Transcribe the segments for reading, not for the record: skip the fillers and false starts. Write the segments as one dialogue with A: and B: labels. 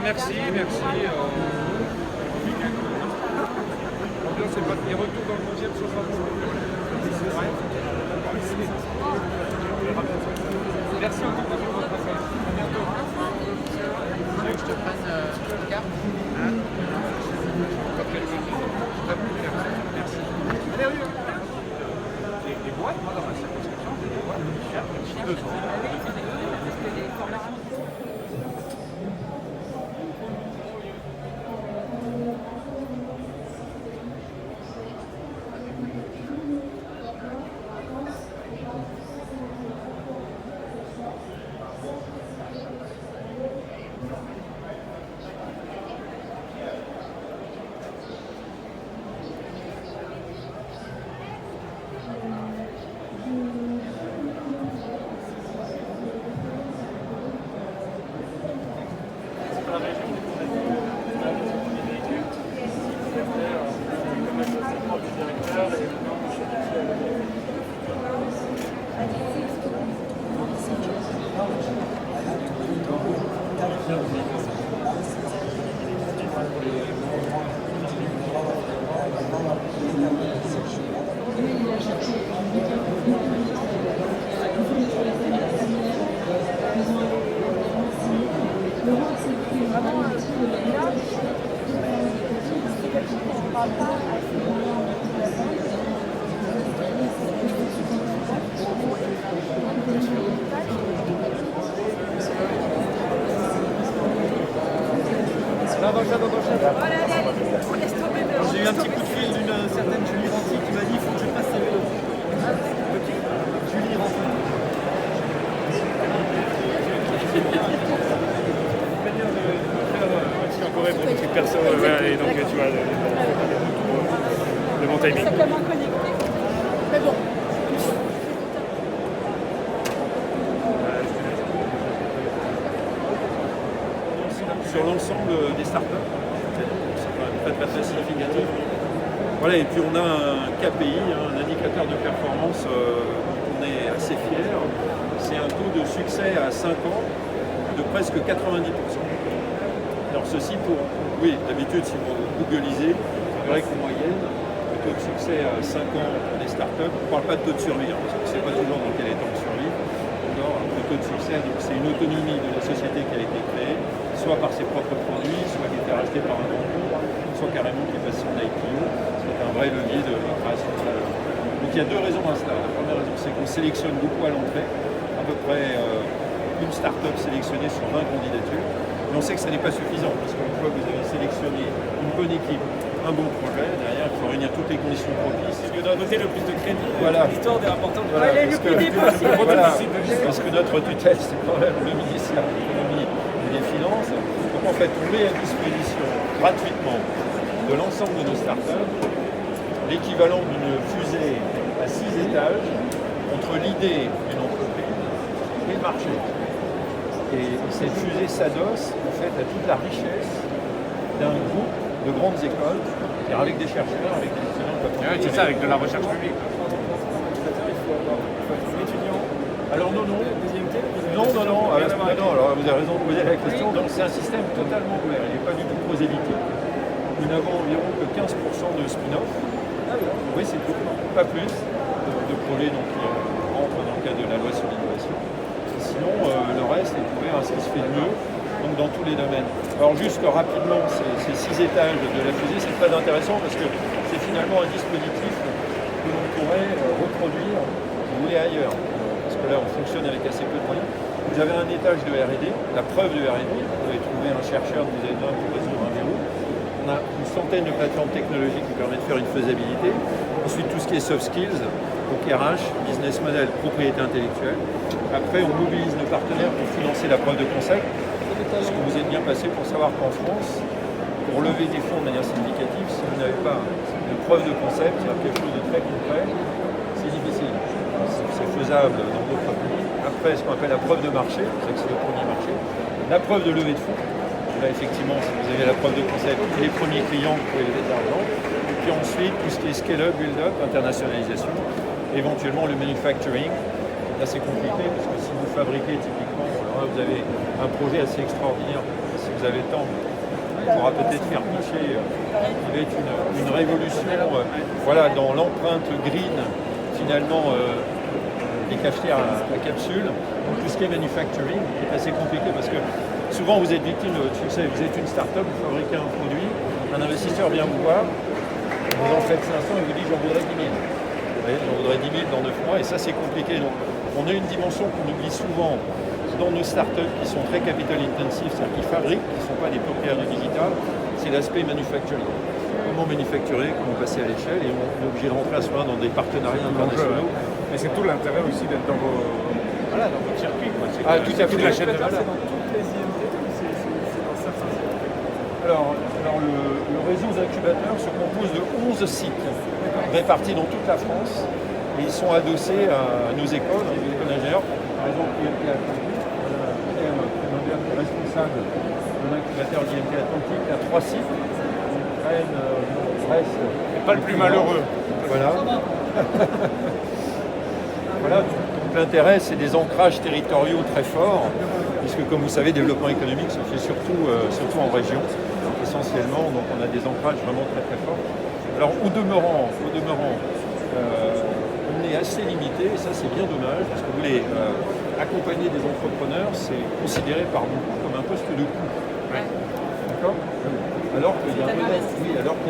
A: merci. L'ambiance est pas. Et retour dans le 11e ce soir. Merci encore pour votre passage. À bientôt.
B: Tu veux que je te prenne une carte?
A: Merci. Les boîtes, moi, dans ma circonscription, j'ai des boîtes qui cherchent 2 ans.
C: J'ai eu un petit coup de fil d'une certaine Julie Ranty qui m'a dit il faut que je fasse sa vélo. Julie Ranty.
D: En Corée pour des trucs perso, et donc tu vois, le bon timing.
E: Simplement connecté. Mais bon.
F: Sur l'ensemble des startups, c'est quand même très significatif. Voilà, et puis on a un KPI, un indicateur de performance dont on est assez fier. C'est un taux de succès à 5 ans de presque 90%. Alors ceci pour, oui, d'habitude si vous googlisez, c'est vrai qu'en moyenne, le taux de succès à 5 ans pour les startups, on ne parle pas de taux de survie, parce qu'on ne sait pas toujours dans quel état on survit. Alors, le taux de succès, c'est une autonomie de la société qui a été créée, soit par ses propres produits, soit qui a été racheté par un grand groupe, soit carrément qui passe son IPO. C'est un vrai levier de création de valeur. Donc il y a 2 raisons à cela. La première raison, c'est qu'on sélectionne beaucoup à l'entrée, à peu près une start-up sélectionnée sur 20 candidatures. Mais on sait que ça n'est pas suffisant, parce qu'une fois que vous avez sélectionné une bonne équipe, un bon projet, derrière, il faut réunir toutes les conditions propices.
D: Ce que doit voter le plus de crédit,
F: voilà.
D: l'histoire est importante.
F: Voilà,
E: le plus des possibles.
F: Voilà, parce que notre tutelle, c'est quand même le ministère de l'économie et des finances. Donc en fait, on met à disposition gratuitement de l'ensemble de nos startups l'équivalent d'une fusée à 6 étages entre l'idée d'une entreprise et le marché. Et cette fusée s'adosse en fait à toute la richesse d'un groupe de grandes écoles, c'est-à-dire avec des chercheurs, avec des excellents patrons.
D: C'est ça, avec de la recherche publique.
F: Alors non, alors vous avez raison de poser la question. Donc c'est un système totalement ouvert, il n'est pas du tout prosélytique. Nous n'avons environ que 15% de spin-off. Oui, c'est tout, pas plus de projets donc, qui rentrent dans le cadre de la loi sur l'innovation. Sinon, le reste est ouvert à ce qui se fait de mieux, donc dans tous les domaines. Alors juste rapidement, ces 6 étages de la fusée, c'est très intéressant parce que c'est finalement un dispositif que l'on pourrait reproduire, si vous voulez, ailleurs. Parce que là, on fonctionne avec assez peu de moyens. Vous avez un étage de R&D, la preuve de R&D. Vous avez trouvé un chercheur que vous avez besoin pour résoudre un verrou. On a une centaine de plateformes technologiques qui permettent de faire une faisabilité. Ensuite, tout ce qui est soft skills, donc RH, business model, propriété intellectuelle. Après, on mobilise nos partenaires pour financer la preuve de concept. Parce que vous êtes bien passé pour savoir qu'en France, pour lever des fonds de manière significative, si vous n'avez pas de preuve de concept, c'est-à-dire quelque chose de très concret, c'est difficile. C'est faisable dans d'autres pays. Après, ce qu'on appelle la preuve de marché, c'est le premier marché. La preuve de levée de fonds. Là, effectivement, si vous avez la preuve de concept, les premiers clients, vous pouvez lever de l'argent. Et puis ensuite, tout ce qui est scale-up, build-up, internationalisation, éventuellement le manufacturing. Là, c'est compliqué parce que si vous fabriquez typiquement, alors là, vous avez un projet assez extraordinaire, assez vous avez le temps, on pourra peut-être faire pitcher, qui va être une révolution voilà, dans l'empreinte green, finalement, des cafetières à capsules. Donc tout ce qui est manufacturing est assez compliqué parce que souvent vous êtes victime de votre succès. Vous êtes une start-up, vous fabriquez un produit, un investisseur vient vous voir, vous en faites 500 et vous dit j'en voudrais 10 000. Vous voyez, j'en voudrais 10 000 dans 9 mois et ça c'est compliqué. Donc on a une dimension qu'on oublie souvent dans nos startups qui sont très capital intensives, c'est-à-dire qui fabriquent, qui ne sont pas des pure-players du digital, c'est l'aspect manufacturing. Comment manufacturer, comment passer à l'échelle et on est obligé de rentrer à ce moment dans des partenariats internationaux.
D: Mais c'est tout l'intérêt aussi d'être dans voilà, dans votre circuit. Quoi.
F: Ah, tout à fait.
D: Toute la chaîne de valeur.
C: C'est dans toutes les IMT ou c'est dans certains IMT?
F: Alors le réseau d'incubateurs se compose de 11 sites répartis dans toute la France et ils sont adossés à nos écoles, les écoles d'ingénieurs. Par exemple, l'IMT Atlantique, Madame Prémondère qui est responsable de l'incubateur d'IMT Atlantique, il y a 3 sites. Rennes, Brest.
D: Et pas le plus malheureux.
F: Voilà. Voilà, donc l'intérêt, c'est des ancrages territoriaux très forts, puisque comme vous savez, le développement économique se fait surtout en région, essentiellement, donc on a des ancrages vraiment très très forts. Alors au demeurant, on est assez limité, et ça c'est bien dommage, parce que vous voulez accompagner des entrepreneurs, c'est considéré par beaucoup comme un poste de coût.
D: Ouais.
F: D'accord ? Alors qu'il y a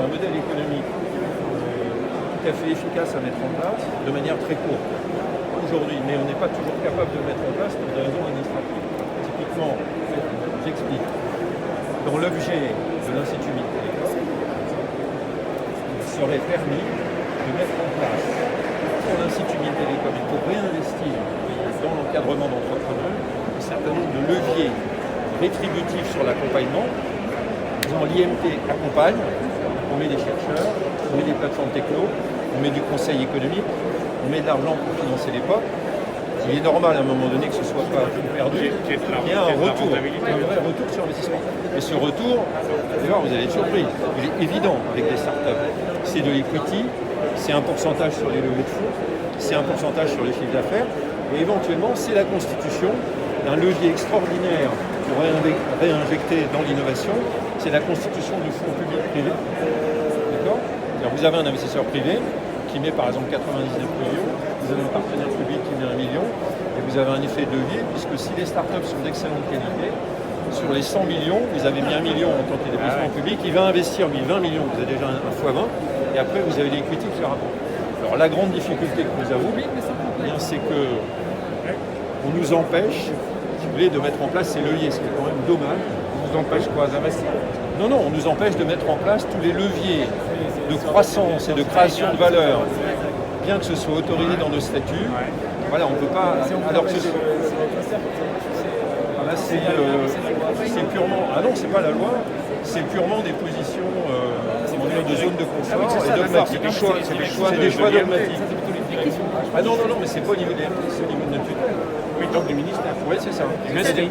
F: un modèle économique tout à fait efficace à mettre en place de manière très courte aujourd'hui, mais on n'est pas toujours capable de le mettre en place pour des raisons administratives. Typiquement, j'explique. Dans l'objet de l'Institut Mittag, il serait permis de mettre en place pour l'Institut Mittag et pour réinvestir dans l'encadrement d'entrepreneurs un certain nombre de leviers rétributifs sur l'accompagnement. L'IMT accompagne, on met des chercheurs, on met des plateformes techno, on met du conseil économique, on met de l'argent pour financer les POC. Il est normal à un moment donné que ce ne soit pas perdu. Il y a un retour, un vrai retour sur investissement. Et ce retour, d'ailleurs, vous allez être surpris, il est évident avec des startups. C'est de l'equity, c'est un pourcentage sur les levées de fonds, c'est un pourcentage sur les chiffres d'affaires, et éventuellement, c'est la constitution d'un levier extraordinaire pour réinjecter dans l'innovation, c'est la constitution du fonds public-privé. D'accord ? Vous avez un investisseur privé qui met par exemple 99 millions, vous avez un partenaire public qui met 1 million, et vous avez un effet de levier, puisque si les startups sont d'excellente qualité, sur les 100 millions, vous avez mis 1 million en tant qu'investissement public, il va investir lui 20 millions, vous avez déjà un fois 20, et après vous avez l'equity qui se rapporte. Alors la grande difficulté que nous avons, c'est que on nous empêche, si vous voulez, de mettre en place ces leviers, ce qui est quand même dommage.
D: On vous empêche quoi d'investir?
F: Non, on nous empêche de mettre en place tous les leviers de croissance et de création de valeur, bien que ce soit autorisé dans nos statuts. Voilà, on ne peut pas. Alors que là, c'est purement. Ah non, c'est pas la loi. C'est purement des positions de zone de confort et dogmatiques. C'est des choix dogmatiques. Ah non, mais c'est pas au niveau des MP, c'est au niveau de notre tutelle.
D: Oui, donc du ministère.
F: Oui, c'est ça.
D: Oui.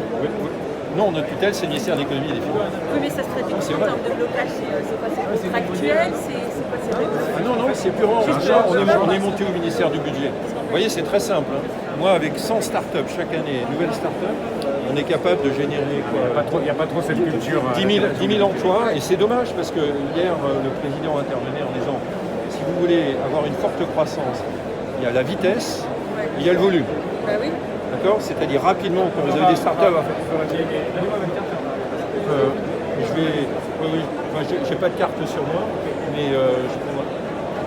F: Non, notre tutelle, c'est le ministère de l'économie et des finances.
E: Oui, mais ça se traduit en termes de blocage, c'est quoi? C'est contractuel, c'est quoi?
F: Ah non, c'est purement. On est monté au ministère du budget. Vous voyez, c'est très simple. Moi, avec 100 startups chaque année, nouvelles startups, on est capable de générer quoi,
D: Il n'y a pas trop cette culture.
F: 10 000 emplois, et c'est dommage parce que hier, le président intervenait en disant si vous voulez avoir une forte croissance, il y a la vitesse, il y a le volume.
E: Bah oui.
F: D'accord? C'est-à-dire rapidement, quand vous avez des startups. J'ai pas de carte sur moi, mais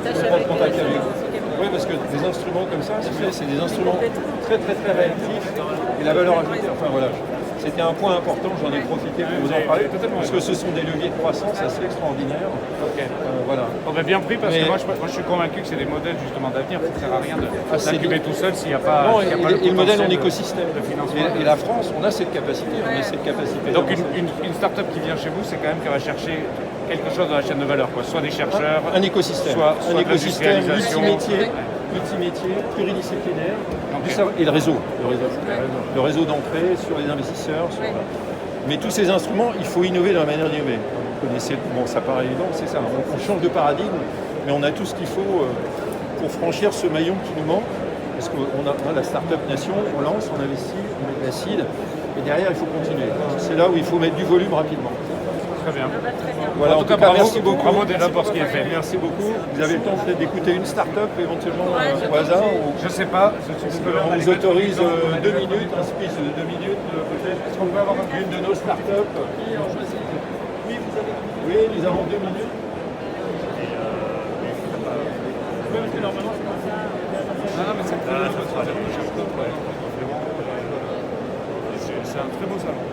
F: je vais prendre contact avec vous. Oui, parce que des instruments comme ça, si vous voulez, c'est des instruments très réactifs et la valeur ajoutée. Enfin voilà, c'était un point important, j'en ai profité pour vous en parler, parce que ce sont des leviers de croissance assez extraordinaires. Voilà.
D: On a bien pris parce que moi je suis convaincu que c'est des modèles justement d'avenir, ça ne sert à rien d'incuber tout seul s'il n'y a pas.
F: Non, et le modèle en écosystème.
D: De financement.
F: Et la France, on a cette capacité.
D: Donc une start-up qui vient chez vous, c'est quand même qu'elle va chercher quelque chose dans la chaîne de valeur, quoi. Soit des chercheurs,
F: un écosystème,
D: soit
F: un écosystème
D: multimétier,
F: pluridisciplinaire, et le réseau d'entrée sur les investisseurs. Mais tous ces instruments, il faut innover dans la manière d'innover. Vous connaissez, ça paraît évident, c'est ça. On change de paradigme, mais on a tout ce qu'il faut pour franchir ce maillon qui nous manque. Parce qu'on a la Startup Nation, on lance, on investit, on met de l'acide. Et derrière, il faut continuer. C'est là où il faut mettre du volume rapidement.
D: Très bien.
F: Voilà,
D: En tout cas, bravo,
F: merci beaucoup.
D: bravo déjà pour ce qui est fait.
F: Merci beaucoup. Vous avez le temps peut-être d'écouter une start-up éventuellement au hasard ou...
D: Je sais pas,
F: On vous autorise 2 minutes, un speech de 2 minutes peut-être. Est-ce qu'on peut avoir une de nos start-up? Oui, nous avons 2 minutes.
D: Non, mais c'est très bien. C'est un très beau salon.